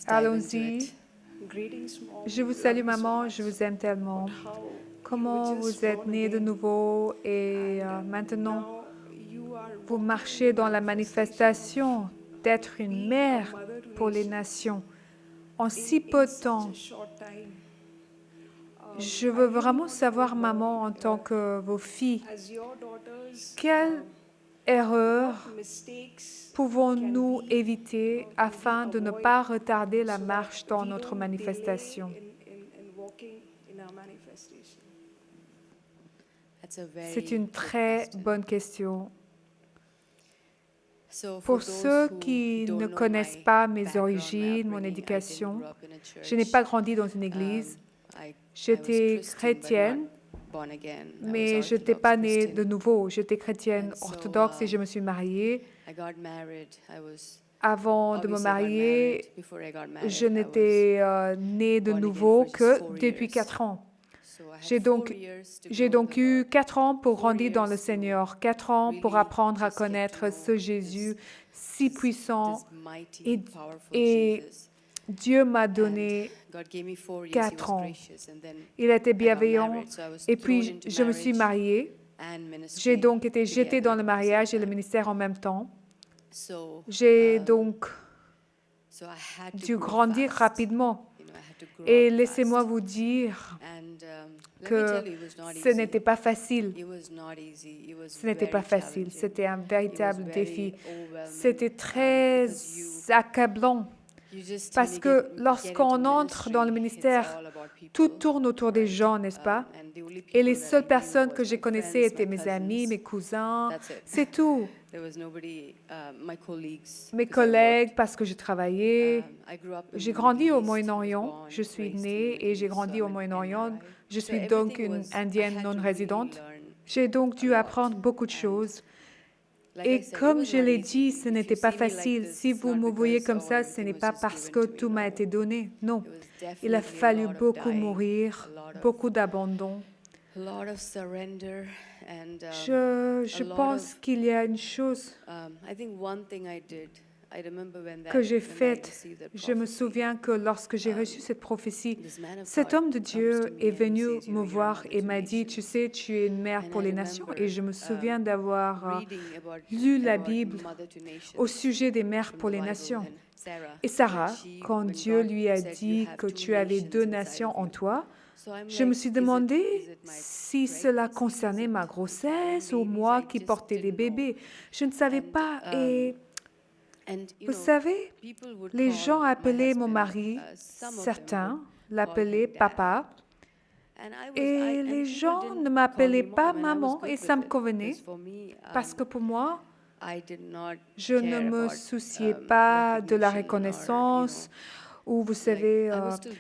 Allons-y. Je vous salue, maman, je vous aime tellement. Comment vous êtes née de nouveau et maintenant vous marchez dans la manifestation d'être une mère pour les nations en si peu de temps. Je veux vraiment savoir, maman, en tant que vos filles, quelle erreur pouvons-nous éviter afin de ne pas retarder la marche dans notre manifestation? C'est une très bonne question. Pour ceux qui ne connaissent pas mes origines, mon éducation, je n'ai pas grandi dans une église. J'étais chrétienne, mais je n'étais pas née de nouveau. J'étais chrétienne orthodoxe et je me suis mariée. Avant de me marier, je n'étais née de nouveau que depuis 4 ans. J'ai donc eu 4 ans pour grandir dans le Seigneur, 4 ans pour apprendre à connaître ce Jésus si puissant. Et Dieu m'a donné 4 ans. Il était bienveillant. Et puis, je me suis mariée. J'ai donc été jetée dans le mariage et le ministère en même temps. J'ai donc dû grandir rapidement. Et laissez-moi vous dire que ce n'était pas facile. Ce n'était pas facile. C'était un véritable défi. C'était très accablant. Parce que lorsqu'on entre dans le ministère, tout tourne autour des gens, n'est-ce pas? Et les seules personnes que je connaissais étaient mes amis, mes cousins, c'est tout. Mes collègues, parce que je travaillais. J'ai grandi au Moyen-Orient. Je suis née et j'ai grandi au Moyen-Orient. Je suis donc une Indienne non résidente. J'ai donc dû apprendre beaucoup de choses. Et comme je l'ai dit, ce n'était pas facile. Si vous me voyez comme ça, ce n'est pas parce que tout m'a été donné. Non. Il a fallu beaucoup mourir, beaucoup d'abandon. Je pense qu'il y a une chose que j'ai faite. Je me souviens que lorsque j'ai reçu cette prophétie, cet homme de Dieu est venu me voir et m'a dit, tu sais, tu es une mère pour les nations. Et je me souviens d'avoir lu la Bible au sujet des mères pour les nations. Et Sarah, quand Dieu lui a dit que tu avais 2 nations en toi, je me suis demandé si cela concernait ma grossesse ou moi qui portais des bébés. Je ne savais pas. Et vous savez, les gens appelaient mon mari, certains l'appelaient papa, et les gens ne m'appelaient pas maman, et ça me convenait, parce que pour moi, je ne me souciais pas de la reconnaissance, ou vous savez,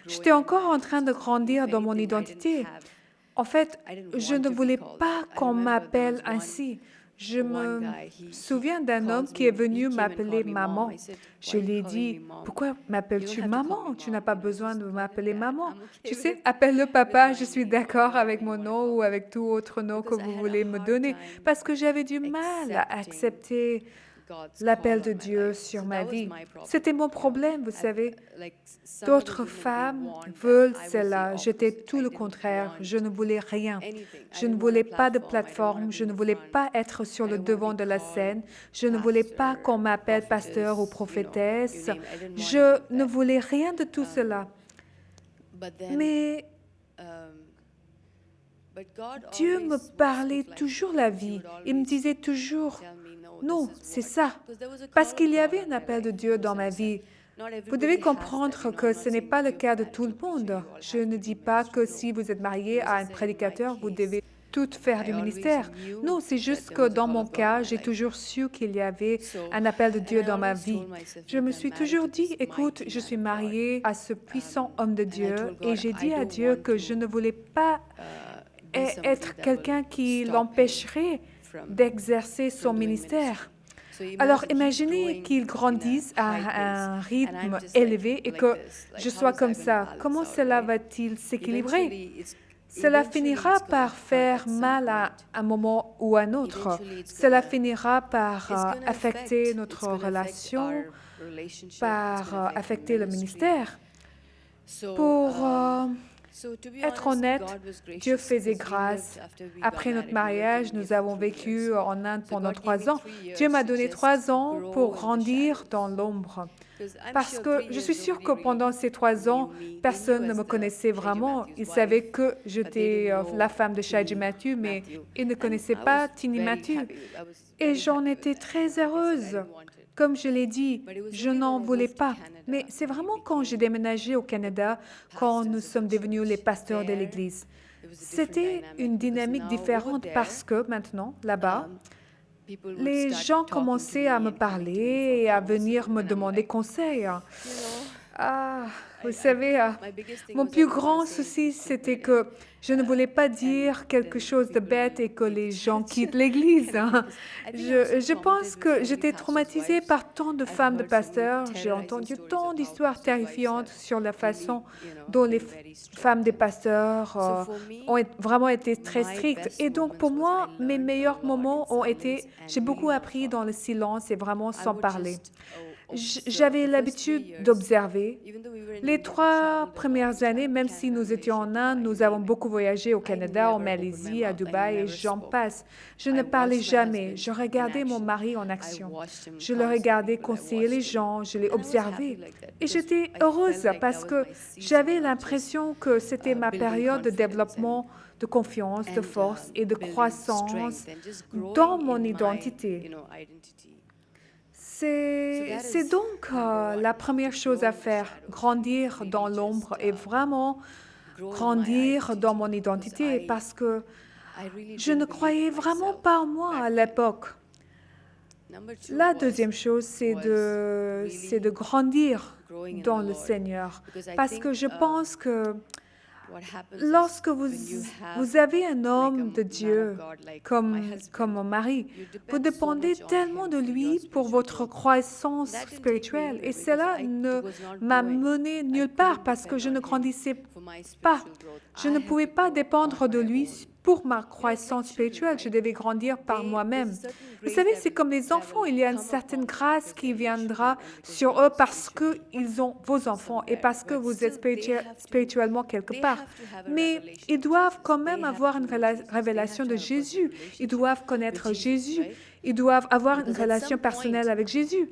j'étais encore en train de grandir dans mon identité. En fait, je ne voulais pas qu'on m'appelle ainsi. Je me souviens d'un homme qui est venu m'appeler maman. Je lui ai dit, pourquoi m'appelles-tu maman? Tu n'as pas besoin de m'appeler maman. Tu sais, appelle-le papa, je suis d'accord avec mon nom ou avec tout autre nom que vous voulez me donner. Parce que j'avais du mal à accepter l'appel de Dieu sur ma vie. C'était mon problème, vous savez. D'autres femmes veulent cela. J'étais tout le contraire. Je ne voulais rien. Je ne voulais pas de plateforme. Je ne voulais pas être sur le devant de la scène. Je ne voulais pas qu'on m'appelle pasteur ou prophétesse. Je ne voulais rien de tout cela. Mais Dieu me parlait toujours la vie. Il me disait toujours, non, c'est ça. Parce qu'il y avait un appel de Dieu dans ma vie. Vous devez comprendre que ce n'est pas le cas de tout le monde. Je ne dis pas que si vous êtes marié à un prédicateur, vous devez tout faire du ministère. Non, c'est juste que dans mon cas, j'ai toujours su qu'il y avait un appel de Dieu dans ma vie. Je me suis toujours dit, écoute, je suis mariée à ce puissant homme de Dieu et j'ai dit à Dieu que je ne voulais pas être quelqu'un qui l'empêcherait d'exercer son ministère. Alors, imaginez qu'il grandisse à un rythme élevé et que je sois comme ça. Comment cela va-t-il s'équilibrer? Cela finira par faire mal à un moment ou à un autre. Cela finira par affecter notre relation, par affecter le ministère. Pour être honnête, Dieu faisait grâce. Après notre mariage, nous avons vécu en Inde pendant 3 ans. Dieu m'a donné 3 ans pour grandir dans l'ombre. Parce que je suis sûre que pendant ces 3 ans, personne ne me connaissait vraiment. Ils savaient que j'étais la femme de Shaiji Matthew, mais ils ne connaissaient pas Tini Matthew. Et j'en étais très heureuse. Comme je l'ai dit, je n'en voulais pas. Mais c'est vraiment quand j'ai déménagé au Canada, quand nous sommes devenus les pasteurs de l'Église. C'était une dynamique différente parce que maintenant, là-bas, les gens commençaient à me parler et à venir me demander conseil. Ah, vous savez, mon plus grand souci, c'était que je ne voulais pas dire quelque chose de bête et que les gens quittent l'Église. Je pense que j'étais traumatisée par tant de femmes de pasteurs. J'ai entendu tant d'histoires terrifiantes sur la façon dont les femmes des pasteurs ont vraiment été très strictes. Et donc, pour moi, mes meilleurs moments ont été, j'ai beaucoup appris dans le silence et vraiment sans parler. J'avais l'habitude d'observer. Les 3 premières années, même si nous étions en Inde, nous avons beaucoup voyagé au Canada, en Malaisie, à Dubaï et j'en passe. Je ne parlais jamais. Je regardais mon mari en action. Je le regardais conseiller les gens, je l'ai observé. Et j'étais heureuse parce que j'avais l'impression que c'était ma période de développement, de confiance, de force et de croissance dans mon identité. C'est donc la première chose à faire, grandir dans l'ombre et vraiment grandir dans mon identité parce que je ne croyais vraiment pas en moi à l'époque. La deuxième chose, c'est de grandir dans le Seigneur parce que je pense que lorsque vous avez un homme de Dieu comme mon mari, vous dépendez tellement de lui pour votre croissance spirituelle. Et cela ne m'a mené nulle part parce que je ne grandissais pas. Je ne pouvais pas dépendre de lui pour ma croissance spirituelle. Je devais grandir par moi-même. Vous savez, c'est comme les enfants. Il y a une certaine grâce qui viendra sur eux parce qu'ils ont vos enfants et parce que vous êtes spirituellement quelque part. Mais ils doivent quand même avoir une révélation de Jésus. Ils doivent connaître Jésus. Ils doivent avoir une relation personnelle avec Jésus.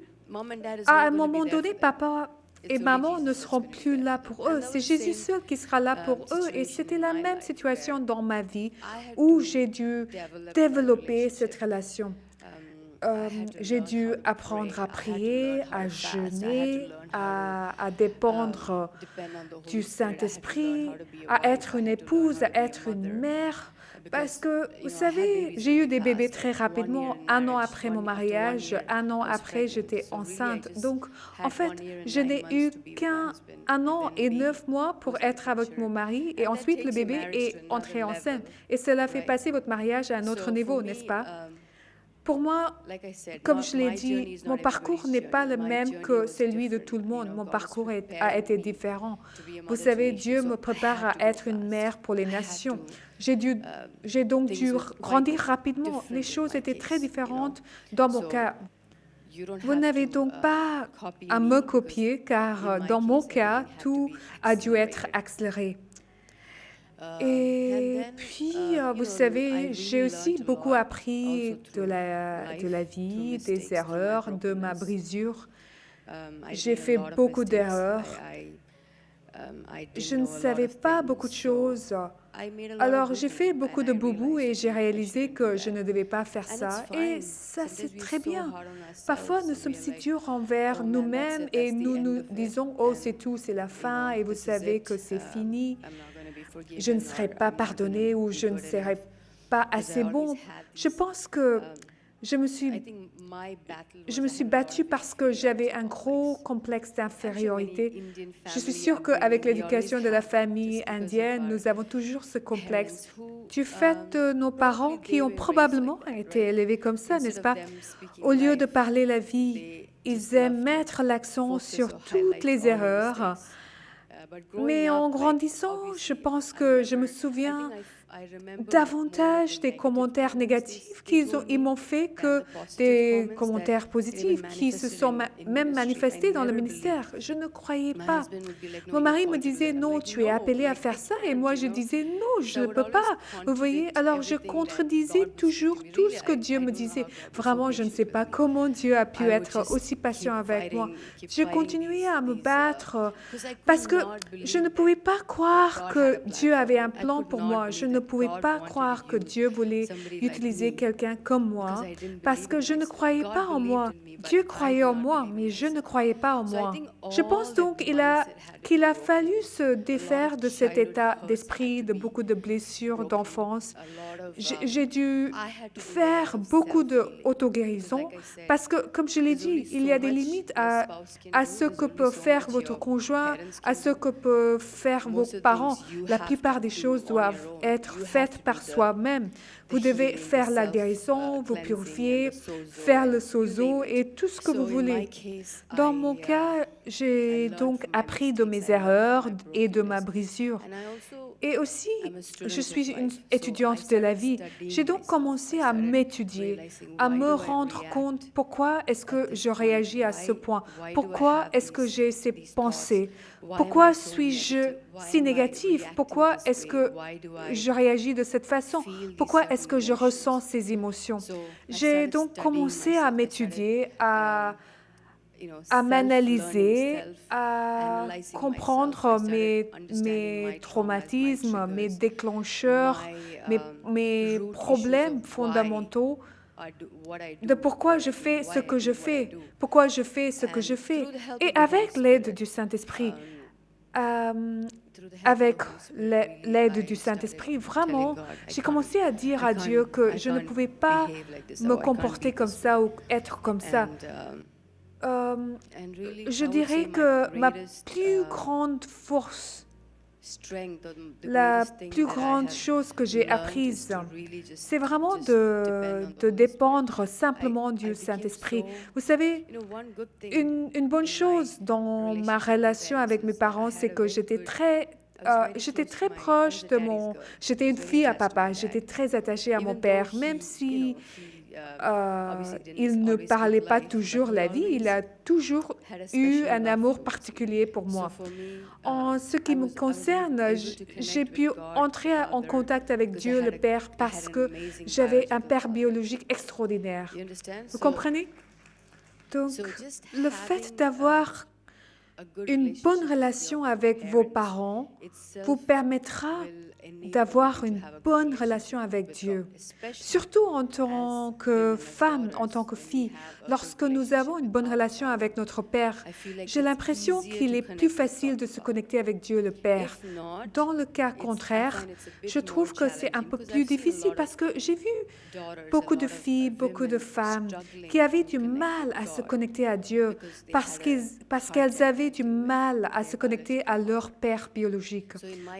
À un moment donné, papa et maman ne seront plus là pour eux. C'est Jésus seul qui sera là pour eux. Et c'était la même situation dans ma vie où j'ai dû développer cette relation. J'ai dû apprendre à prier, à jeûner, à dépendre du Saint-Esprit, à être une épouse, à être une mère. Parce que, vous savez, j'ai eu des bébés très rapidement. 1 an après mon mariage, 1 an après, j'étais enceinte. Donc, en fait, je n'ai eu qu'1 an et 9 mois pour être avec mon mari. Et ensuite, le bébé est entré enceinte. Et cela fait passer votre mariage à un autre niveau, n'est-ce pas? Pour moi, comme je l'ai dit, mon parcours n'est pas le même que celui de tout le monde. Mon parcours a été différent. Vous savez, Dieu me prépare à être une mère pour les nations. J'ai donc dû grandir rapidement. Les choses étaient très différentes dans mon cas. Vous n'avez donc pas à me copier, car dans mon cas, tout a dû être accéléré. Et puis, vous savez, j'ai aussi beaucoup appris de la vie, des erreurs, de ma brisure. J'ai fait beaucoup d'erreurs. Je ne savais pas beaucoup de choses. Alors, j'ai fait beaucoup de boubous et j'ai réalisé que je ne devais pas faire ça. Et ça, c'est très bien. Parfois, nous sommes si durs envers nous-mêmes et nous nous disons, oh, c'est tout, c'est la fin et vous savez que c'est fini. Je ne serai pas pardonné ou je ne serai pas assez bon. Je pense que je me suis battue parce que j'avais un gros complexe d'infériorité. Je suis sûre qu'avec l'éducation de la famille indienne, nous avons toujours ce complexe du fait de nos parents qui ont probablement été élevés comme ça, n'est-ce pas? Au lieu de parler la vie, ils aiment mettre l'accent sur toutes les erreurs Mais en grandissant, je pense que je me souviens davantage des commentaires négatifs ils m'ont fait que des commentaires positifs qui se sont même manifestés dans le ministère. Je ne croyais pas. Mon mari me disait, non, tu es appelé à faire ça. Et moi, je disais, non, je ne peux pas. Vous voyez, alors je contredisais toujours tout ce que Dieu me disait. Vraiment, je ne sais pas comment Dieu a pu être aussi patient avec moi. Je continuais à me battre parce que je ne pouvais pas croire que Dieu avait un plan pour moi. Je ne pouvais pas croire que Dieu voulait utiliser quelqu'un comme moi parce que je ne croyais pas en moi. Dieu croyait en moi, mais je ne croyais pas en moi. Je pense donc qu'il a fallu se défaire de cet état d'esprit, de beaucoup de blessures d'enfance. J'ai dû faire beaucoup d'auto-guérison parce que, comme je l'ai dit, il y a des limites à ce que peut faire votre conjoint, à ce que peuvent faire vos parents. La plupart des choses doivent être faites par soi-même. Vous devez faire la guérison, vous purifier, faire le sozo et tout ce que vous voulez. Dans mon cas, j'ai donc appris de mes erreurs et de ma brisure. Et aussi, je suis une étudiante de la vie. J'ai donc commencé à m'étudier, à me rendre compte pourquoi est-ce que je réagis à ce point, pourquoi est-ce que j'ai ces pensées, pourquoi suis-je si négatif, pourquoi est-ce que je réagis de cette façon, pourquoi est-ce que je ressens ces émotions. J'ai donc commencé à m'étudier, à m'analyser, à comprendre mes traumatismes, mes déclencheurs, mes problèmes fondamentaux de pourquoi je fais ce que je fais, pourquoi je fais ce que je fais. Et avec l'aide du Saint-Esprit, vraiment, j'ai commencé à dire à Dieu que je ne pouvais pas me comporter comme ça ou être comme ça. Je dirais que ma plus grande force, la plus grande chose que j'ai apprise, c'est vraiment de dépendre simplement du Saint-Esprit. Vous savez, une bonne chose dans ma relation avec mes parents, c'est que j'étais très proche de J'étais une fille à papa, j'étais très attachée à mon père, même si il ne parlait pas toujours la vie, il a toujours eu un amour particulier pour moi. En ce qui me concerne, j'ai pu entrer en contact avec Dieu le Père parce que j'avais un père biologique extraordinaire. Vous comprenez? Donc, le fait d'avoir une bonne relation avec vos parents vous permettra d'avoir une bonne relation avec Dieu. Surtout en tant que femme, en tant que fille. Lorsque nous avons une bonne relation avec notre Père, j'ai l'impression qu'il est plus facile de se connecter avec Dieu le Père. Dans le cas contraire, je trouve que c'est un peu plus difficile parce que j'ai vu beaucoup de filles, beaucoup de femmes qui avaient du mal à se connecter à Dieu parce qu'elles avaient du mal à se connecter à leur père biologique.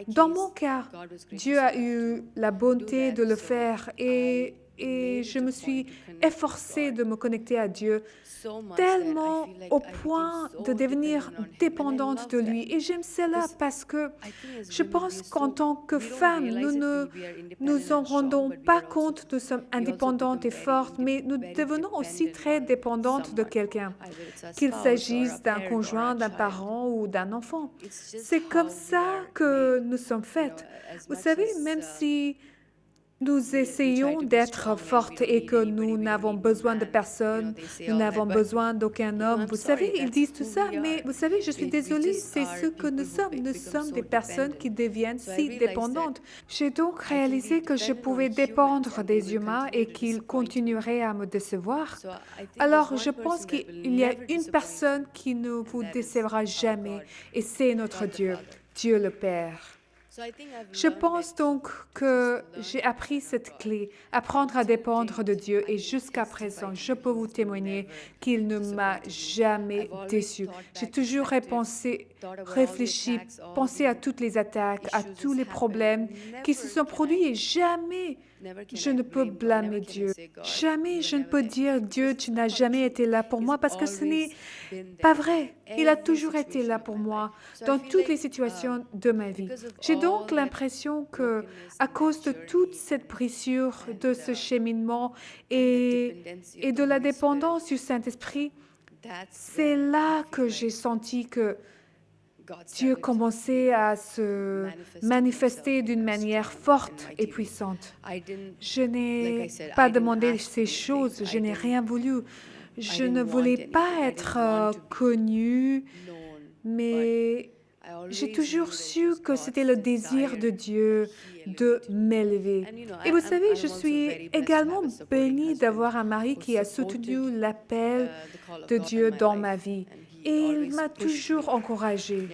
Dans mon cas, Dieu a eu la bonté de le faire et je me suis efforcée de me connecter à Dieu tellement au point de devenir dépendante de lui. Et j'aime cela parce que je pense qu'en tant que femme, nous ne nous en rendons pas compte, nous sommes indépendantes et fortes, mais nous devenons aussi très dépendantes de quelqu'un, qu'il s'agisse d'un conjoint, d'un parent ou d'un enfant. C'est comme ça que nous sommes faites. Vous savez, même si nous essayons d'être fortes et que nous n'avons besoin de personne, nous n'avons besoin d'aucun homme. Vous savez, ils disent tout ça, mais vous savez, je suis désolée, c'est ce que nous sommes. Nous sommes des personnes qui deviennent si dépendantes. J'ai donc réalisé que je pouvais dépendre des humains et qu'ils continueraient à me décevoir. Alors, je pense qu'il y a une personne qui ne vous décevra jamais, et c'est notre Dieu, Dieu le Père. Je pense donc que j'ai appris cette clé, apprendre à dépendre de Dieu et jusqu'à présent, je peux vous témoigner qu'il ne m'a jamais déçue. J'ai toujours réfléchi, pensé à toutes les attaques, à tous les problèmes qui se sont produits et jamais je ne peux blâmer Dieu. Jamais je ne peux dire, Dieu, tu n'as jamais été là pour moi, parce que ce n'est pas vrai. Il a toujours été là pour moi dans toutes les situations de ma vie. J'ai donc l'impression que, à cause de toute cette brisure, de ce cheminement et de la dépendance du Saint-Esprit, c'est là que j'ai senti que Dieu commençait à se manifester d'une manière forte et puissante. Je n'ai pas demandé ces choses, je n'ai rien voulu. Je ne voulais pas être connue, mais j'ai toujours su que c'était le désir de Dieu de m'élever. Et vous savez, je suis également bénie d'avoir un mari qui a soutenu l'appel de Dieu dans ma vie. Et il m'a toujours encouragée.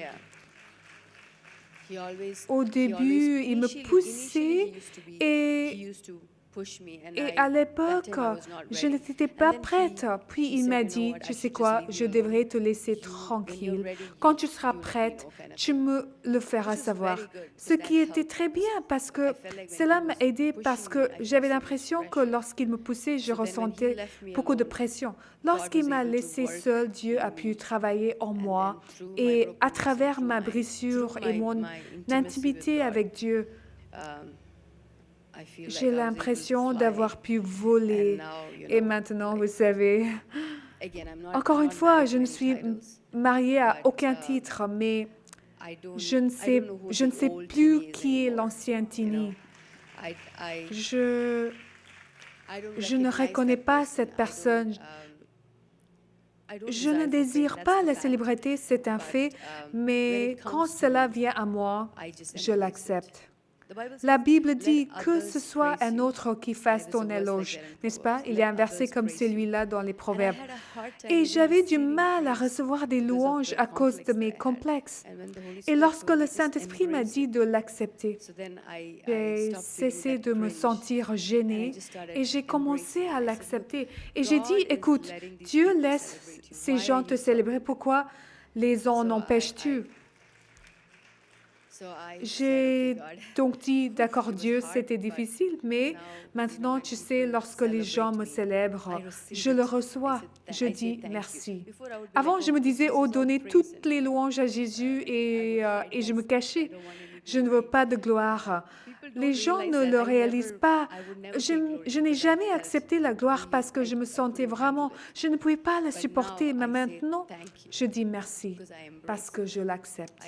Au début, il me poussait et à l'époque, je n'étais pas prête. Puis il m'a dit, tu sais quoi, je devrais te laisser tranquille. Quand tu seras prête, tu me le feras savoir. Ce qui était très bien parce que cela m'a aidée parce que j'avais l'impression que lorsqu'il me poussait, je ressentais beaucoup de pression. Lorsqu'il m'a laissé seule, Dieu a pu travailler en moi et à travers ma brisure et mon intimité avec Dieu, j'ai l'impression d'avoir pu voler. Et maintenant, vous savez, encore une fois, je ne suis mariée à aucun titre, mais je ne sais plus qui est l'ancien Tini. Je ne reconnais pas cette personne. Je ne désire pas la célébrité, c'est un fait, mais quand cela vient à moi, je l'accepte. La Bible dit que ce soit un autre qui fasse ton éloge, n'est-ce pas? Il y a un verset comme celui-là dans les Proverbes. Et j'avais du mal à recevoir des louanges à cause de mes complexes. Et lorsque le Saint-Esprit m'a dit de l'accepter, j'ai cessé de me sentir gênée et j'ai commencé à l'accepter. Et j'ai dit, écoute, Dieu laisse ces gens te célébrer, pourquoi les en empêches-tu? J'ai donc dit, d'accord, Dieu, c'était difficile, mais maintenant, tu sais, lorsque les gens me célèbrent, je le reçois, je dis merci. Avant, je me disais, oh, donner toutes les louanges à Jésus et je me cachais. Je ne veux pas de gloire. Les gens ne le réalisent pas. Je n'ai jamais accepté la gloire parce que je me sentais vraiment, je ne pouvais pas la supporter, mais maintenant, je dis merci parce que je l'accepte.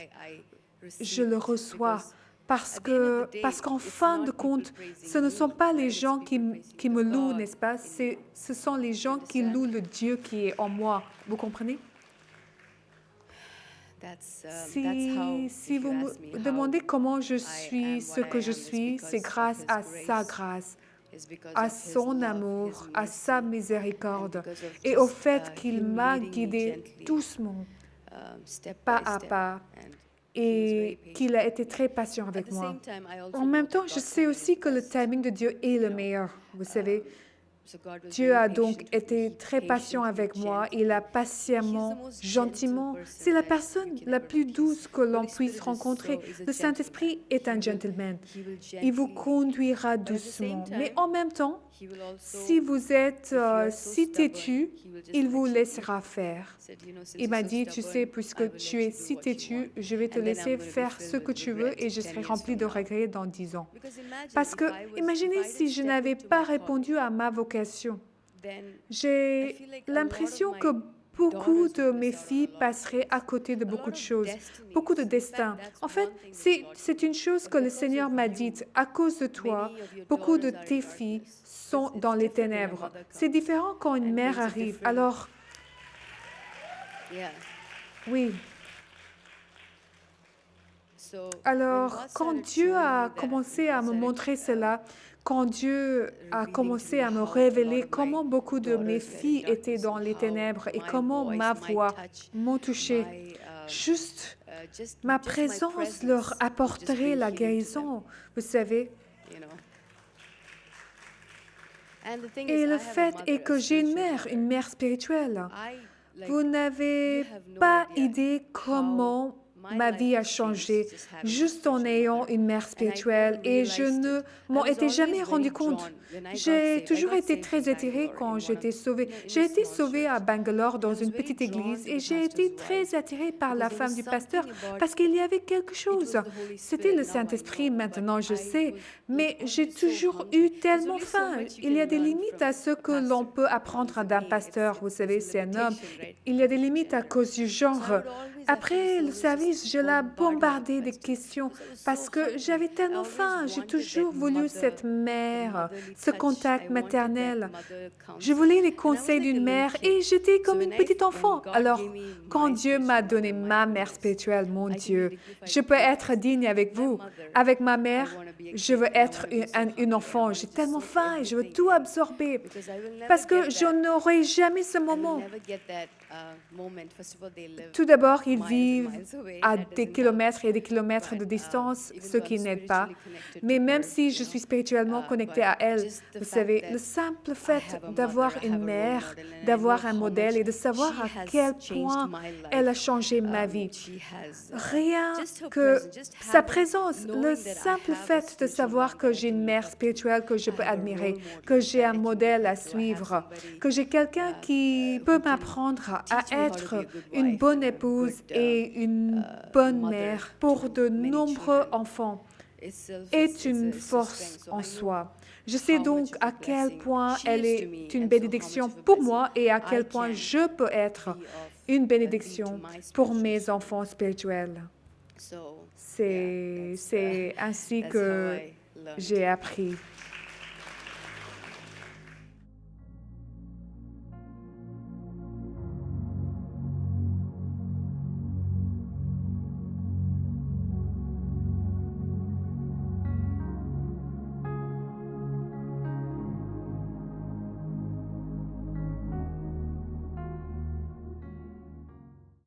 Je le reçois parce qu'en fin de compte, ce ne sont pas les gens qui me louent, n'est-ce pas? Ce sont les gens qui louent le Dieu qui est en moi. Vous comprenez? Si vous me demandez comment je suis ce que je suis, c'est grâce à sa grâce, à son amour, à sa miséricorde et au fait qu'il m'a guidée doucement, pas à pas, et qu'il a été très patient avec moi. En même temps, je sais aussi que le timing de Dieu est le meilleur. Vous savez, Dieu a donc été très patient avec moi. Il a patiemment, gentiment. C'est la personne la plus douce que l'on puisse rencontrer. Le Saint-Esprit est un gentleman. Il vous conduira doucement. Mais en même temps, si vous êtes si têtu, il vous laissera faire. Il m'a dit, tu sais, puisque tu es si têtu, je vais te laisser faire ce que tu veux et je serai rempli de regrets dans 10 ans. Parce que, imaginez si je n'avais pas répondu à ma vocation. J'ai l'impression que beaucoup de mes filles passeraient à côté de beaucoup de choses, beaucoup de destins. En fait, c'est une chose que le Seigneur m'a dite. À cause de toi, beaucoup de tes filles sont dans les ténèbres. C'est différent quand une mère arrive. Alors, oui. Alors, quand Dieu a commencé à me montrer cela, quand Dieu a commencé à me révéler comment beaucoup de mes filles étaient dans les ténèbres et comment ma voix m'a touchée, juste ma présence leur apporterait la guérison, vous savez. Et le fait est que j'ai une mère spirituelle. Vous n'avez pas idée comment ma vie a changé juste en ayant une mère spirituelle et je ne m'en étais jamais rendu compte. J'ai toujours été très attirée quand j'étais sauvée. J'ai été sauvée à Bangalore dans une petite église et j'ai été très attirée par la femme du pasteur parce qu'il y avait quelque chose. C'était le Saint-Esprit, maintenant je sais, mais j'ai toujours eu tellement faim. Il y a des limites à ce que l'on peut apprendre d'un pasteur. Vous savez, c'est un homme. Il y a des limites à cause du genre. Après le service, je la bombardais de questions parce que j'avais tellement faim. J'ai toujours voulu cette mère, ce contact maternel. Je voulais les conseils d'une mère et j'étais comme une petite enfant. Alors, quand Dieu m'a donné ma mère spirituelle, mon Dieu, je peux être digne avec vous. Avec ma mère, je veux être une enfant. J'ai tellement faim et je veux tout absorber parce que je n'aurai jamais ce moment. Tout d'abord, ils vivent à des kilomètres et des kilomètres de distance, ce qui n'aide pas. Mais même si je suis spirituellement connectée à elle, vous savez, le simple fait d'avoir une mère, d'avoir un modèle et de savoir à quel point elle a changé ma vie. Rien que sa présence, le simple fait de savoir que j'ai une mère spirituelle que je peux admirer, que j'ai un modèle à suivre, que j'ai quelqu'un qui peut m'apprendre à être une bonne épouse et une bonne mère pour de nombreux enfants est une force en soi. Je sais donc à quel point elle est une bénédiction pour moi et à quel point je peux être une bénédiction pour mes enfants spirituels. C'est ainsi que j'ai appris.